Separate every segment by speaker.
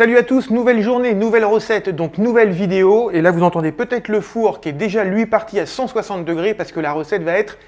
Speaker 1: Salut à tous, nouvelle journée, nouvelle recette, donc nouvelle vidéo. Et là vous entendez peut-être le four qui est déjà lui parti à 160 degrés parce que la recette va être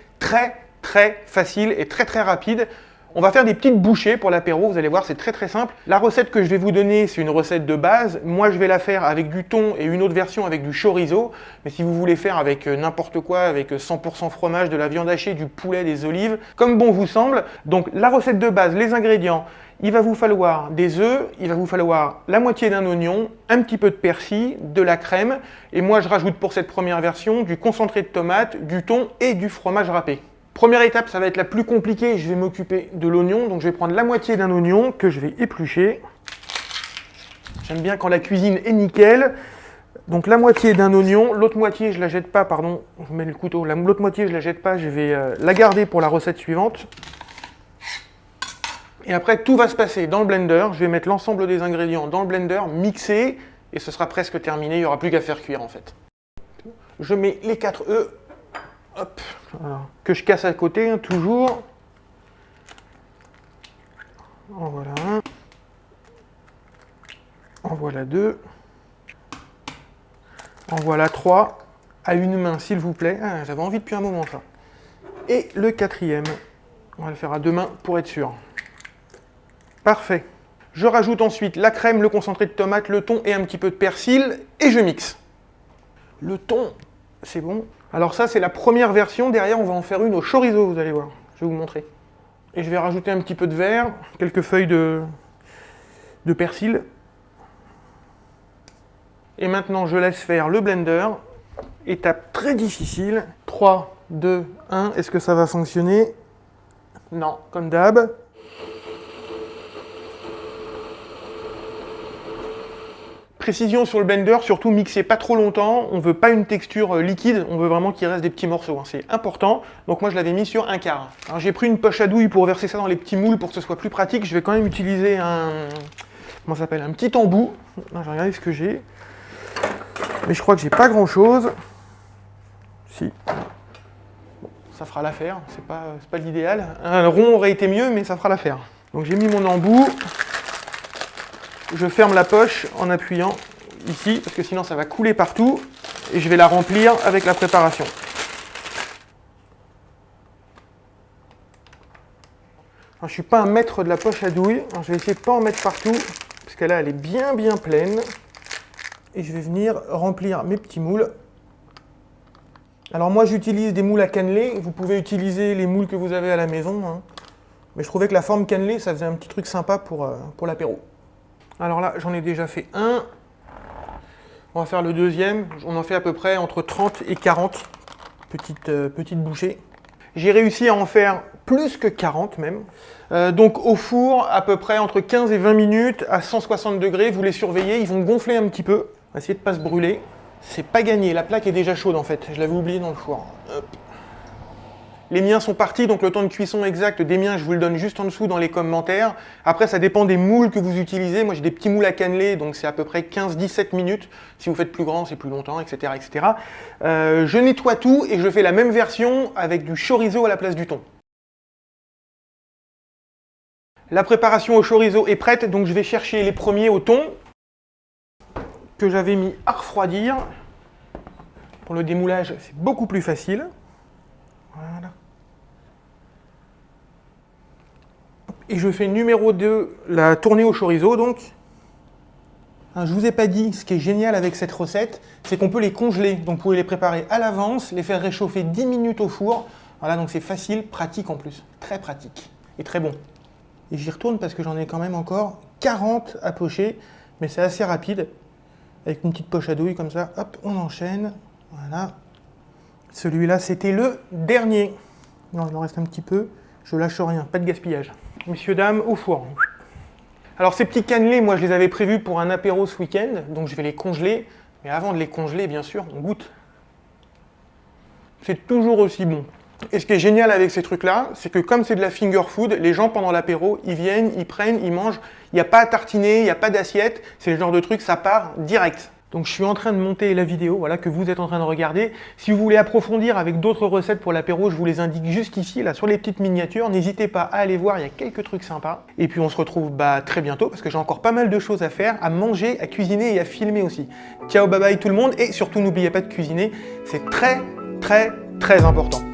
Speaker 1: très facile et très rapide. On va faire des petites bouchées pour l'apéro, vous allez voir, c'est très simple. La recette que je vais vous donner, c'est une recette de base. Moi, je vais la faire avec du thon et une autre version avec du chorizo. Mais si vous voulez faire avec n'importe quoi, avec 100% fromage, de la viande hachée, du poulet, des olives, comme bon vous semble. Donc, la recette de base, les ingrédients, il va vous falloir des œufs, il va vous falloir la moitié d'un oignon, un petit peu de persil, de la crème. Et moi, je rajoute pour cette première version du concentré de tomate, du thon et du fromage râpé. Première étape, ça va être la plus compliquée, je vais m'occuper de l'oignon, donc je vais prendre la moitié d'un oignon que je vais éplucher. J'aime bien quand la cuisine est nickel. Donc la moitié d'un oignon, l'autre moitié je la jette pas, pardon, je mets le couteau, l'autre moitié je la jette pas, je vais la garder pour la recette suivante. Et après tout va se passer dans le blender, je vais mettre l'ensemble des ingrédients dans le blender, mixer, et ce sera presque terminé, il n'y aura plus qu'à faire cuire en fait. Je mets les 4 œufs. Hop, voilà. Que je casse à côté, hein, toujours. En voilà un. En voilà deux. En voilà trois. À une main, s'il vous plaît. Ah, j'avais envie depuis un moment, ça. Et le quatrième. On va le faire à deux mains pour être sûr. Parfait. Je rajoute ensuite la crème, le concentré de tomate, le thon et un petit peu de persil. Et je mixe. Le thon, c'est bon. Alors ça, c'est la première version. Derrière, on va en faire une au chorizo, vous allez voir. Je vais vous montrer. Et je vais rajouter un petit peu de verre, quelques feuilles de persil. Et maintenant, je laisse faire le blender. Étape très difficile. 3, 2, 1. Est-ce que ça va fonctionner? Non, comme d'hab. Précision sur le blender, surtout mixez pas trop longtemps, on veut pas une texture liquide, on veut vraiment qu'il reste des petits morceaux, hein. C'est important. Donc moi je l'avais mis sur un quart. Alors j'ai pris une poche à douille pour verser ça dans les petits moules pour que ce soit plus pratique. Je vais quand même utiliser un petit embout. Je vais regarder ce que j'ai. Mais je crois que j'ai pas grand chose. Si. Bon, ça fera l'affaire, c'est pas l'idéal. Un rond aurait été mieux, mais ça fera l'affaire. Donc j'ai mis mon embout. Je ferme la poche en appuyant ici, parce que sinon ça va couler partout, et je vais la remplir avec la préparation. Alors, je ne suis pas un maître de la poche à douille, alors, je vais essayer de ne pas en mettre partout, parce que là elle est bien pleine, et je vais venir remplir mes petits moules. Alors moi j'utilise des moules à cannelé, vous pouvez utiliser les moules que vous avez à la maison, hein. Mais je trouvais que la forme cannelée, ça faisait un petit truc sympa pour l'apéro. Alors là, j'en ai déjà fait un. On va faire le deuxième. On en fait à peu près entre 30 et 40 petites bouchées. J'ai réussi à en faire plus que 40 même. Donc au four, à peu près entre 15 et 20 minutes à 160 degrés. Vous les surveillez, ils vont gonfler un petit peu. On va essayer de ne pas se brûler. C'est pas gagné, la plaque est déjà chaude en fait. Je l'avais oublié dans le four. Hop. Les miens sont partis, donc le temps de cuisson exact des miens, je vous le donne juste en dessous dans les commentaires. Après, ça dépend des moules que vous utilisez. Moi, j'ai des petits moules à cannelé, donc c'est à peu près 15-17 minutes. Si vous faites plus grand, c'est plus longtemps, etc. Je nettoie tout et je fais la même version avec du chorizo à la place du thon. La préparation au chorizo est prête, donc je vais chercher les premiers au thon que j'avais mis à refroidir. Pour le démoulage, c'est beaucoup plus facile. Voilà. Et je fais numéro 2, la tournée au chorizo donc. Je ne vous ai pas dit, ce qui est génial avec cette recette, c'est qu'on peut les congeler. Donc vous pouvez les préparer à l'avance, les faire réchauffer 10 minutes au four. Voilà, donc c'est facile, pratique en plus. Très pratique et très bon. Et j'y retourne parce que j'en ai quand même encore 40 à pocher, mais c'est assez rapide. Avec une petite poche à douille comme ça, hop, on enchaîne. Voilà. Celui-là, c'était le dernier. Non, il en reste un petit peu. Je lâche rien, pas de gaspillage. Messieurs, dames, au four. Alors ces petits cannelés, moi je les avais prévus pour un apéro ce week-end, donc je vais les congeler. Mais avant de les congeler, bien sûr, on goûte. C'est toujours aussi bon. Et ce qui est génial avec ces trucs-là, c'est que comme c'est de la finger food, les gens pendant l'apéro, ils viennent, ils prennent, ils mangent. Il n'y a pas à tartiner, il n'y a pas d'assiette. C'est le genre de truc, ça part direct. Donc je suis en train de monter la vidéo, voilà, que vous êtes en train de regarder. Si vous voulez approfondir avec d'autres recettes pour l'apéro, je vous les indique juste ici, là, sur les petites miniatures. N'hésitez pas à aller voir, il y a quelques trucs sympas. Et puis on se retrouve très bientôt, parce que j'ai encore pas mal de choses à faire, à manger, à cuisiner et à filmer aussi. Ciao, bye bye tout le monde, et surtout n'oubliez pas de cuisiner, c'est très, très, très important.